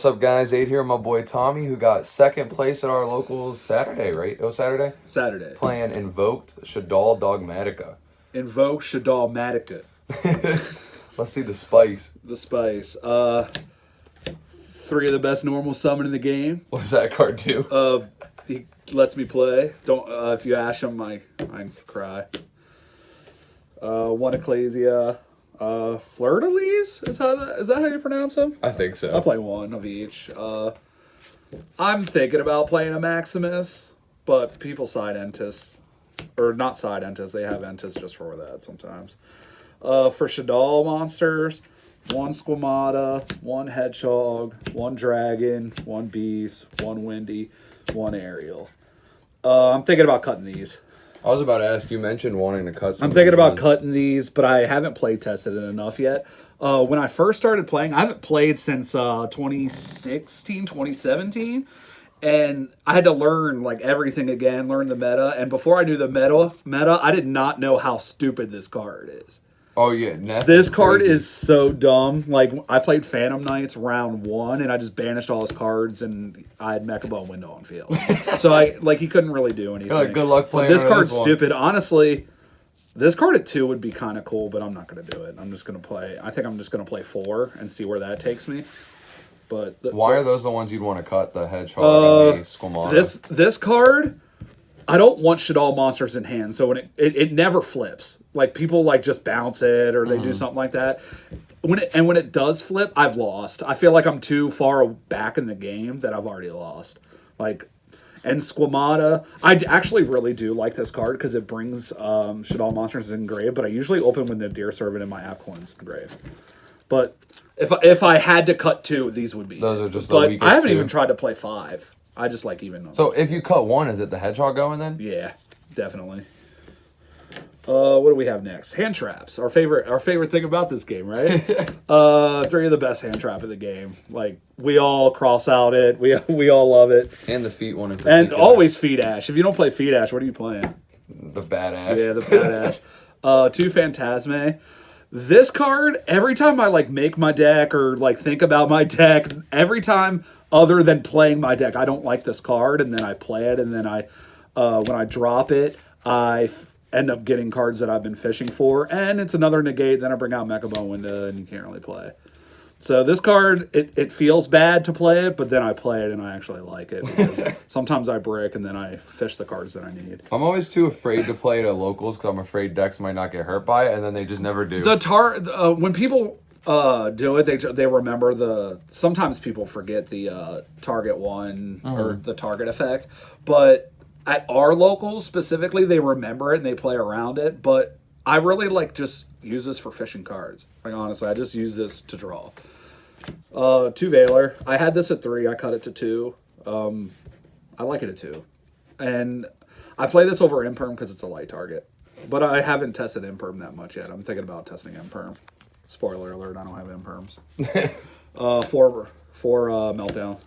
What's up, guys? Aid here, my boy Tommy, who got second place at our locals Saturday, right? It was Saturday? Saturday. Playing Invoked Shadoll Dogmatika. Invoked Shadoll Dogmatika. Let's see the spice. The spice. Three of the best normal summon in the game. What does that card do? He lets me play. Don't if you ash him, I cry. One Ecclesia. Fleur-de-lis? Is that how you pronounce them? I think so. I'll play one of each. I'm thinking about playing a Maximus, but people side Entis. Or not side Entis, they have Entis just for that sometimes. For Shaddoll monsters, one Squamata, one Hedgehog, one Dragon, one Beast, one Windy, one Aerial. I'm thinking about cutting these. I was about to ask, you mentioned wanting to cut some. I'm thinking about cutting these, but I haven't play tested it enough yet. When I first started playing, I haven't played since 2016, 2017. And I had to learn like everything again, learn the meta. And before I knew the meta, I did not know how stupid this card is. Oh, yeah. This card is so dumb. Like, I played Phantom Knights round 1, and I just banished all his cards, and I had Mechabone window on field. So, he couldn't really do anything. Like, good luck playing this card's stupid. Honestly, this card at 2 would be kind of cool, but I'm not going to do it. I'm just going to play... I think I'm just going to play 4 and see where that takes me. But why are those the ones you'd want to cut? The Hedgehog and the Squamata? This card... I don't want Shaddoll monsters in hand, so when it never flips. Like, people just bounce it or they do something like that. When it does flip, I've lost. I feel like I'm too far back in the game that I've already lost. And Squamata, I actually really do like this card because it brings Shaddoll monsters in grave, but I usually open when the Deer Servant and my Apcoin's in grave. But if I had to cut 2, these would be. Those are just the weakest I haven't two. even tried to play 5. I just like even numbers. So if you cut 1, is it the Hedgehog going then? Yeah, definitely. What do we have next? Hand traps. Our favorite thing about this game, right? 3 of the best hand trap of the game. Like, we all cross out it. We all love it. And the feet one in particular. And always Feed Ash. If you don't play Feed Ash, what are you playing? The Bad Ash. Yeah, the Bad Ash. 2 Phantasme. This card, every time I make my deck or think about my deck, every time other than playing my deck, I don't like this card, and then I play it, and then when I drop it, I end up getting cards that I've been fishing for, and it's another negate. Then I bring out Mechabone Window, and you can't really play. So this card, it feels bad to play it, but then I play it and I actually like it because sometimes I brick and then I fish the cards that I need. I'm always too afraid to play it at locals because I'm afraid decks might not get hurt by it, and then they just never do. When people do it, they remember sometimes people forget the target one or the target effect, but at our locals specifically, they remember it and they play around it, but I really just use this for fishing cards. Honestly, I just use this to draw. 2 Valor. I had this at 3. I cut it to 2. I like it at 2. And I play this over Imperm because it's a light target. But I haven't tested Imperm that much yet. I'm thinking about testing Imperm. Spoiler alert, I don't have Imperms. 4 Meltdown.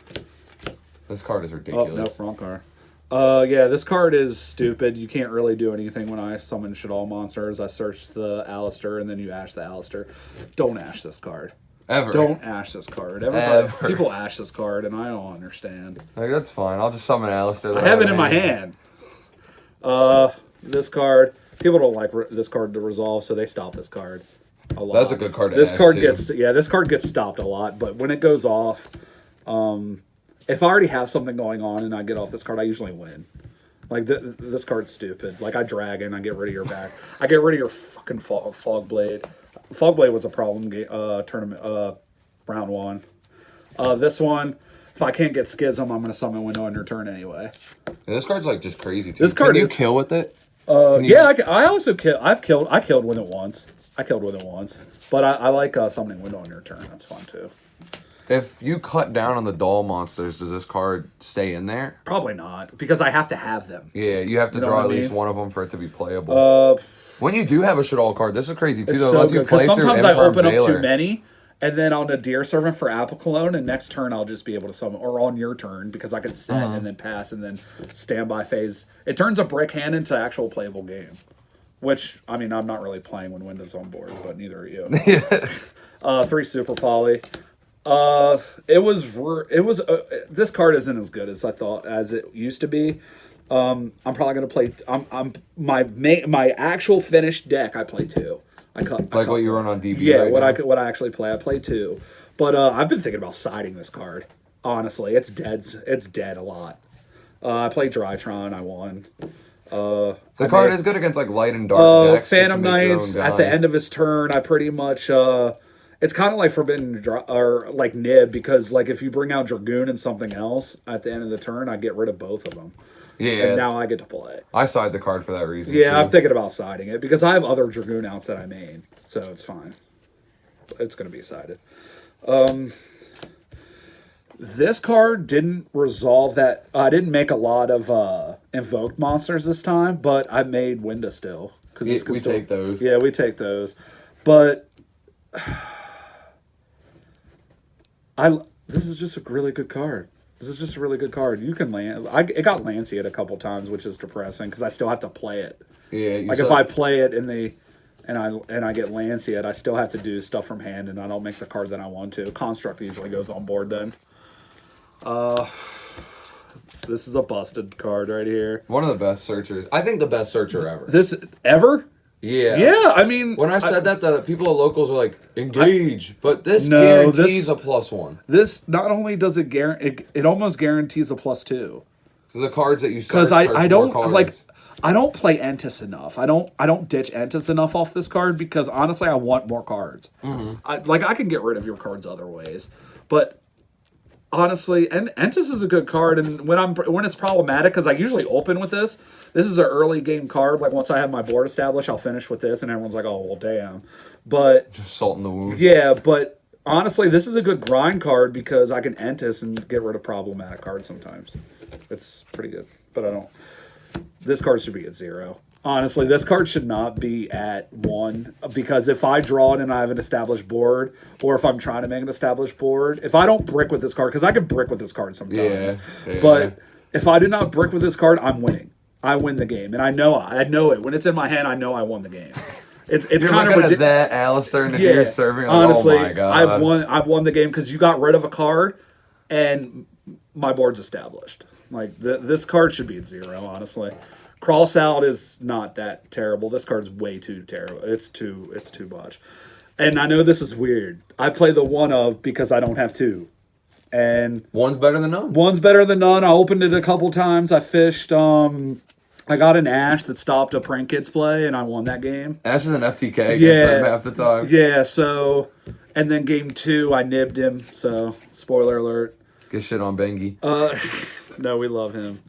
This card is ridiculous. Oh, nope, wrong card. Yeah, this card is stupid. You can't really do anything when I summon Shaddoll monsters. I search the Alistair, and then you ash the Alistair. Don't ash this card. Ever. Don't ash this card. People ash this card, and I don't understand. That's fine. I'll just summon Alistair. I have it in my hand. This card, people don't like this card to resolve, so they stop this card a lot. That's a good card to This ash, card too. this card gets stopped a lot, but when it goes off, if I already have something going on and I get off this card, I usually win. This card's stupid. I Dragon, I get rid of your back. I get rid of your fucking Fog Blade. Fog Blade was a problem tournament round 1. This one, if I can't get Schism, I'm going to summon Window on your turn anyway. And this card's just crazy too. This card Can you kill with it? Yeah, I also kill. I killed Window once. But I like summoning Window on your turn. That's fun too. If you cut down on the doll monsters, does this card stay in there? Probably not, because I have to have them. Yeah, you have to draw at least one of them for it to be playable. When you do have a Shaddoll card, this is crazy too. It's though. so Once you good, because play through sometimes I Imperm open up too Valor- many, and then on a Deer Servant for Apple Cologne, and next turn I'll just be able to summon, or on your turn, because I can set and then pass and then standby phase. It turns a brick hand into actual playable game. Which, I'm not really playing when Window's on board, but neither are you. 3 Super Poly. This card isn't as good as I thought as it used to be. I'm probably gonna play. My actual finished deck. I play two. What you run on DB. Yeah, right what I actually play. I play two, but I've been thinking about siding this card. Honestly, it's dead. It's dead a lot. I played Drytron. I won. The card is good against like light and dark decks. Phantom Knights at the end of his turn. I pretty much. It's kind of like Forbidden or like Nib because like if you bring out Dragoon and something else at the end of the turn, I get rid of both of them. Yeah. And now I get to play. I side the card for that reason. Yeah, too. I'm thinking about siding it because I have other Dragoon outs that I made, so it's fine. It's going to be sided. This card didn't resolve that. I didn't make a lot of invoked monsters this time, but I made Winda still. Because we take those. Yeah, we take those. But this is just a really good card. This is just a really good card. You can land. It got Lancet a couple times, which is depressing because I still have to play it. Yeah, like if I play it and I get Lancet, I still have to do stuff from hand, and I don't make the card that I want to. Construct usually goes on board then. This is a busted card right here. One of the best searchers. I think the best searcher ever. This ever? Yeah. Yeah, I mean... When I said that, the people at locals were like, engage. But this guarantees a +1. This, not only does it guarantee... It almost guarantees a +2. The cards that you search, because I don't, like... I don't play Entis enough. I don't ditch Entis enough off this card because, honestly, I want more cards. Mm-hmm. I can get rid of your cards other ways. But... Honestly, and Entis is a good card, and when it's problematic, because I usually open with this. This is an early game card. Like once I have my board established, I'll finish with this, and everyone's like, "Oh, well, damn." But just salt in the wound. Yeah, but honestly, this is a good grind card because I can Entis and get rid of problematic cards sometimes. It's pretty good, but I don't. This card should be at 0. Honestly, this card should not be at 1 because if I draw it and I have an established board, or if I'm trying to make an established board, if I don't brick with this card, because I can brick with this card sometimes, but if I do not brick with this card, I'm winning. I win the game, and I know it. When it's in my hand, I know I won the game. It's kind of ridiculous. That Alistair and you're serving. Like, honestly, oh my God. I've won the game because you got rid of a card, and my board's established. Like this card should be at 0. Honestly. Cross out is not that terrible. This card's way too terrible. It's too much. And I know this is weird. I play the one of because I don't have 2. And one's better than none. One's better than none. I opened it a couple times. I fished. I got an Ash that stopped a Prank Kids play, and I won that game. Ash is an FTK against them half the time. Yeah, so... And then game 2, I nibbed him, so... Spoiler alert. Get shit on Bengi. No, we love him.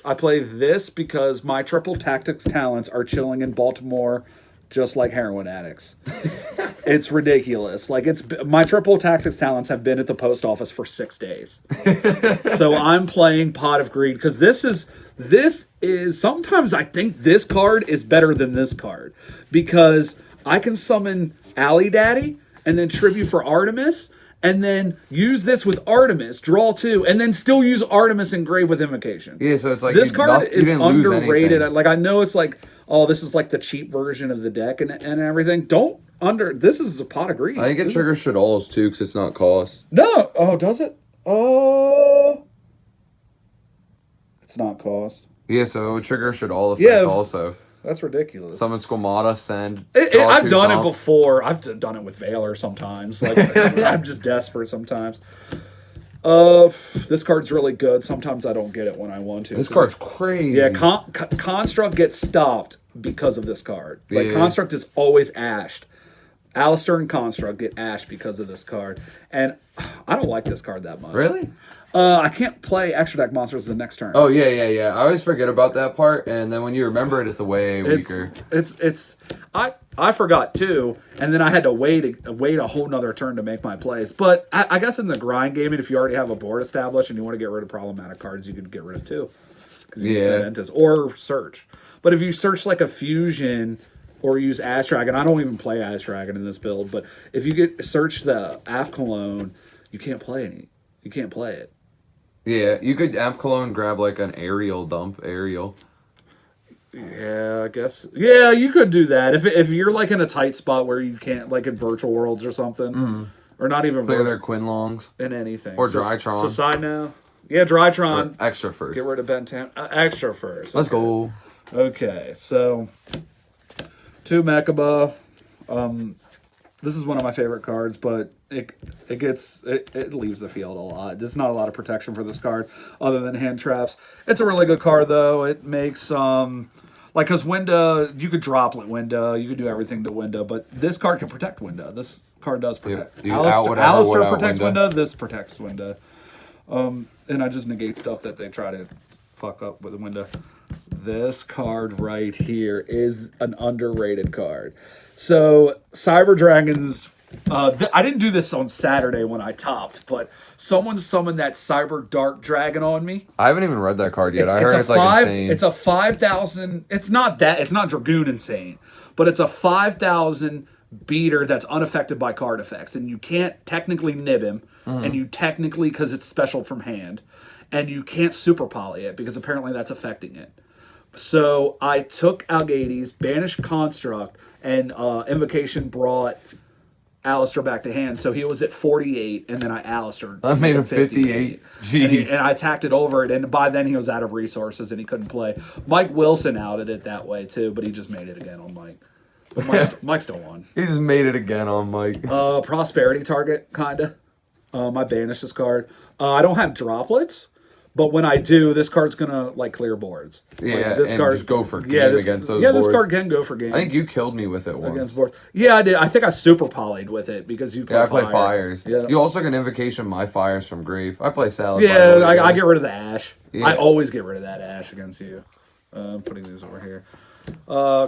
I play this because my triple tactics talents are chilling in Baltimore just like heroin addicts. It's ridiculous. Like my triple tactics talents have been at the post office for 6 days. So I'm playing Pot of Greed because this is sometimes I think this card is better than this card because I can summon Alley Daddy and then tribute for Artemis. And then use this with Artemis, draw 2, and then still use Artemis engrave with Invocation. Yeah, so it's like this card is underrated. Anything. Like I know it's like, oh, this is like the cheap version of the deck and everything. This is a Pot of Greed. I think it triggers Shadolls too because it's not cost. No, oh, does it? Oh, it's not cost. Yeah, so it would trigger Shadoll effect also. That's ridiculous. Summon Squamata, send. I've done it before. I've done it with Valor sometimes. Like I'm just desperate sometimes. This card's really good. Sometimes I don't get it when I want to. This card's crazy. Yeah, Construct gets stopped because of this card. Like Construct is always ashed. Alistair and Construct get ashed because of this card, and I don't like this card that much. Really? I can't play extra deck monsters the next turn. Oh yeah. I always forget about that part, and then when you remember it, it's way weaker. I forgot too, and then I had to wait a whole nother turn to make my plays. But I guess in the grind game, if you already have a board established and you want to get rid of problematic cards, you could get rid of 2 because you can Entis or search. But if you search like a fusion or use Ash Dragon, I don't even play Ash Dragon in this build. But if you search the Af Cologne, you can't play it. Yeah, you could Amp Cologne grab like an aerial dump. Yeah, I guess. Yeah, you could do that if you're like in a tight spot where you can't, like in virtual worlds or something, or not even Clear their Quinlongs in anything. or Drytron. So side now. Yeah, Drytron. Or extra first. Get rid of Bentam. Extra first. Let's go. Okay, so 2 Mechaba. This is one of my favorite cards, but it leaves the field a lot. There's not a lot of protection for this card other than hand traps. It's a really good card though. It makes because Winda, you could droplet Winda, you could do everything to Winda, but this card can protect Winda. This card does protect. Alistair protects Winda. This protects Winda. And I just negate stuff that they try to fuck up with the Winda. This card right here is an underrated card. So Cyber Dragons, I didn't do this on Saturday when I topped, but someone summoned that Cyber Dark Dragon on me. I haven't even read that card yet. I heard it's like insane. It's a 5,000. It's not Dragoon insane, but it's a 5,000 beater that's unaffected by card effects, and you can't technically nib him, and you technically, because it's special from hand, and you can't super poly it because apparently that's affecting it. So I took Algades, banished Construct, and Invocation brought Alistair back to hand. So he was at 48, and then I made him 58. Jeez. And I attacked it over it, and by then he was out of resources and he couldn't play. Mike Wilson outed it that way too, but he just made it again on Mike. But Mike still won. He just made it again on Mike. Prosperity target, kinda. I banished this card. I don't have droplets, but when I do, this card's gonna like clear boards. Yeah, this and card just go for game against those boards. Yeah, this card can go for game. I think you killed me with it once. Against boards. Yeah, I did. I think I super polyed with it because you play play fires. Yeah. You also can invocation my fires from grave. I play salad. Yeah, I get rid of the ash. Yeah. I always get rid of that ash against you. I'm putting these over here.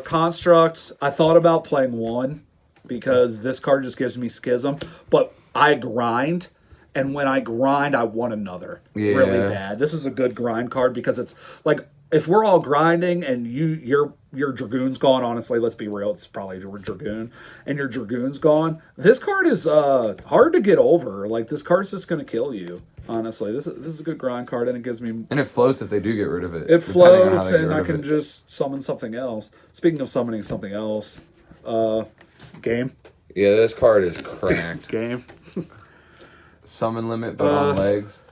Constructs. I thought about playing 1 because this card just gives me Schism, but I grind. And when I grind, I want another really bad. This is a good grind card because it's like if we're all grinding and your Dragoon's gone. Honestly, let's be real, it's probably your Dragoon, and your Dragoon's gone. This card is hard to get over. Like this card's just gonna kill you. Honestly, this is a good grind card, and it gives me. And it floats if they do get rid of it. It floats, and I can just summon something else. Speaking of summoning something else, game. Yeah, this card is cracked. Game. Summon limit, but on legs.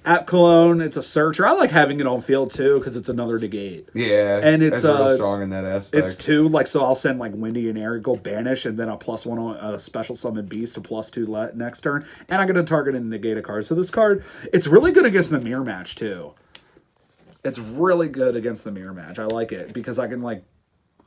App Cologne, it's a searcher. I like having it on field too because it's another negate. Yeah, and it's real strong in that aspect. It's 2, like so. I'll send like Windy and Air, go banish, and then a +1 on a special summon beast to +2 next turn, and I get to target and negate a card. So this card, it's really good against the mirror match too. It's really good against the mirror match. I like it because I can like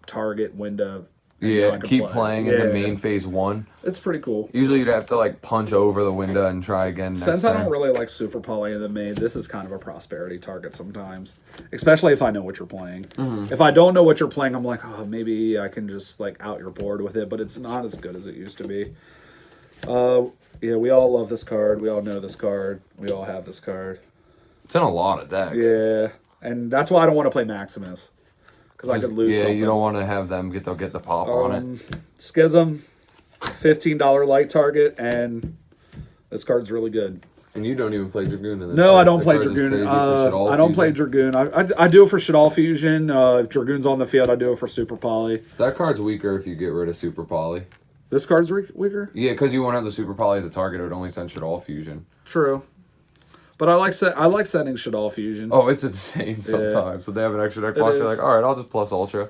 target Winda. Yeah, keep playing in the main phase 1. It's pretty cool. Usually you'd have to like punch over the window and try again. Since I don't really like super poly in the main, this is kind of a prosperity target sometimes. Especially if I know what you're playing. If I don't know what you're playing, I'm like, oh, maybe I can just like out your board with it, but it's not as good as it used to be. Yeah, we all love this card. We all know this card. We all have this card. It's in a lot of decks. Yeah, and that's why I don't want to play Maximus. Because I could lose something. You don't want to have them get the pop on it. Schism, $15 light target, and this card's really good. And you don't even play Dragoon in this. No, I don't play Dragoon. I don't play Dragoon. I do it for Shaddoll Fusion. If Dragoon's on the field, I do it for Super Poly. That card's weaker if you get rid of Super Poly. This card's weaker? Yeah, because you won't have the Super Poly as a target. It would only send Shaddoll Fusion. True. But I like sending Shaddoll Fusion. Oh, it's insane sometimes. Yeah. So they have an extra deck box. You're like, all right, I'll just plus Ultra.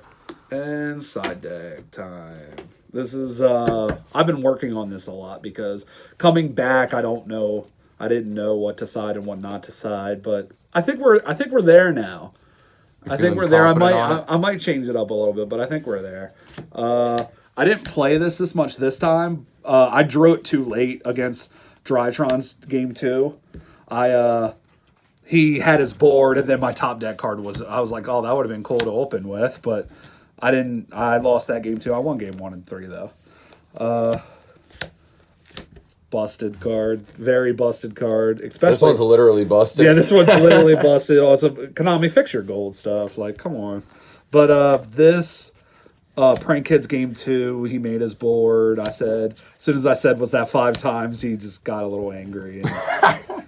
And side deck time. This is I've been working on this a lot because coming back, I didn't know what to side and what not to side, but I think we're there now. I think we're there. I might change it up a little bit, but I think we're there. I didn't play this much this time. I drew it too late against Drytron's game 2. He had his board, and then my top deck card I was like, oh, that would have been cool to open with, but I didn't. I lost that game 2. I won game 1 and 3 though. Busted card, very busted card. Especially this one's literally busted. Yeah, this one's literally busted. Also, Konami, fix your gold stuff. Like, come on. But this Prank Kids game 2, he made his board. I said, as soon as I said was that 5 times, he just got a little angry. And,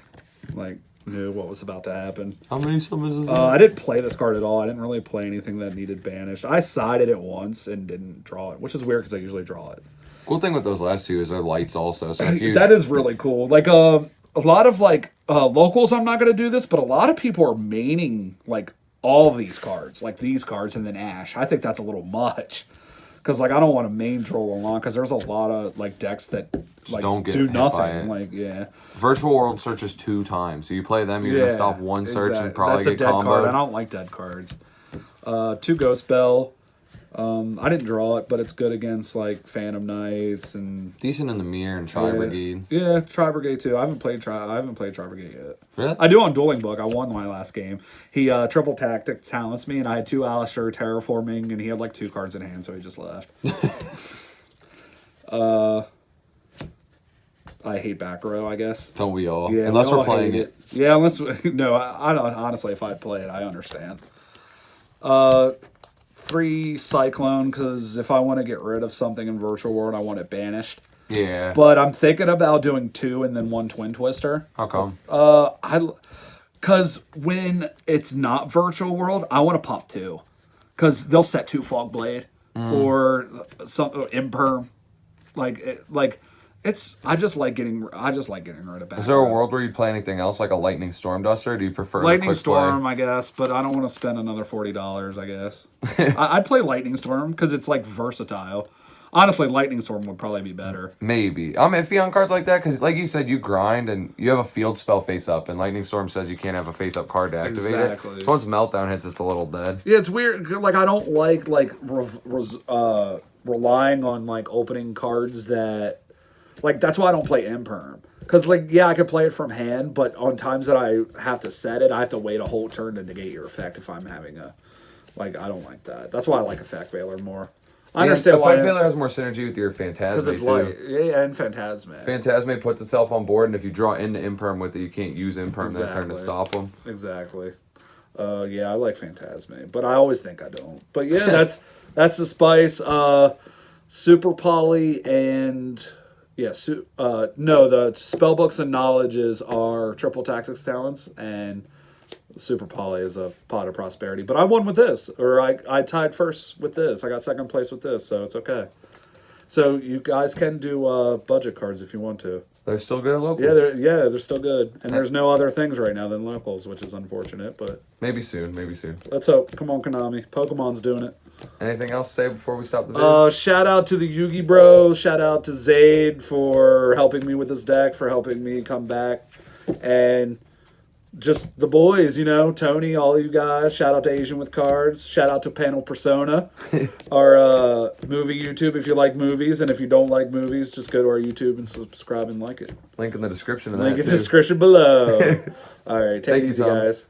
like, knew what was about to happen. How many summons is that? I didn't play this card at all. I didn't really play anything that needed banished. I sided it once and didn't draw it, which is weird because I usually draw it. Cool thing with those last two is they're lights also. So if you... That is really cool. Like a lot of like locals, I'm not gonna do this, but a lot of people are maining like all these cards, like these cards, and then Ash. I think that's a little much. Because, like, I don't want to main troll along, because there's a lot of, like, decks that, like, don't get do hit by nothing. it. Like, yeah. Virtual World searches 2 times. So you play them, you're going to stop one search and probably That's a get dead comboed. card. I don't like dead cards. 2 Ghost Bell. I didn't draw it, but it's good against, like, Phantom Knights and... Decent in the mirror and Tri-Brigade. Yeah, Tri-Brigade, too. I haven't played Tri-Brigade yet. Really? I do on Dueling Book. I won my last game. He triple tactic talents me, and I had 2 Alistair Terraforming, and he had, like, 2 cards in hand, so he just left. I hate back row, I guess. Don't we all? Yeah, unless we all we're playing hate it. Yeah, unless... No, I don't... Honestly, if I'd play it, I understand. 3 Cyclone, because if I want to get rid of something in Virtual World, I want it banished. Yeah. But I'm thinking about doing 2 and then 1 Twin Twister. How come? Because when it's not Virtual World, I want to pop 2. Because they'll set 2 Fog Blade or some Imperm. I just like getting rid of back. Is there a world where you play anything else, like a Lightning Storm Duster, or do you prefer Lightning quick Storm, play? I guess, but I don't want to spend another $40, I guess. I'd play Lightning Storm because it's, like, versatile. Honestly, Lightning Storm would probably be better. Maybe. I'm iffy on cards like that because, like you said, you grind and you have a field spell face up, and Lightning Storm says you can't have a face up card to activate Exactly. it. So once Meltdown hits, it's a little dead. Yeah, it's weird. Like, I don't like relying on, like, opening cards that... Like, that's why I don't play Imperm. Because, like, yeah, I could play it from hand, but on times that I have to set it, I have to wait a whole turn to negate your effect if I'm having a... Like, I don't like that. That's why I like Effect Veiler more. I understand why... Effect Veiler has more synergy with your Phantasme, because it's too. light. Yeah, and Phantasme. Phantasme puts itself on board, and if you draw into Imperm with it, you can't use Imperm that turn to Exactly. stop them. Exactly. Yeah, I like Phantasme, but I always think I don't. But yeah, that's the spice. Super Poly and... Yeah, no, the Spellbooks and Knowledges are Triple Tactics Talents, and Super Poly is a Pot of Prosperity. But I won with this, or I tied first with this. I got second place with this, so it's okay. So you guys can do budget cards if you want to. They're still good at locals? Yeah, they're still good. And there's no other things right now than locals, which is unfortunate, but... Maybe soon. Let's hope. Come on, Konami. Pokemon's doing it. Anything else to say before we stop the video? Shout out to the Yugi Bros. Shout out to Zayd for helping me with this deck, for helping me come back. And just the boys, Tony, all you guys. Shout out to Asian with Cards. Shout out to Panel Persona, our movie YouTube if you like movies. And if you don't like movies, just go to our YouTube and subscribe and like it. Link in the description of Link that, in the description below. All right, take it easy, guys.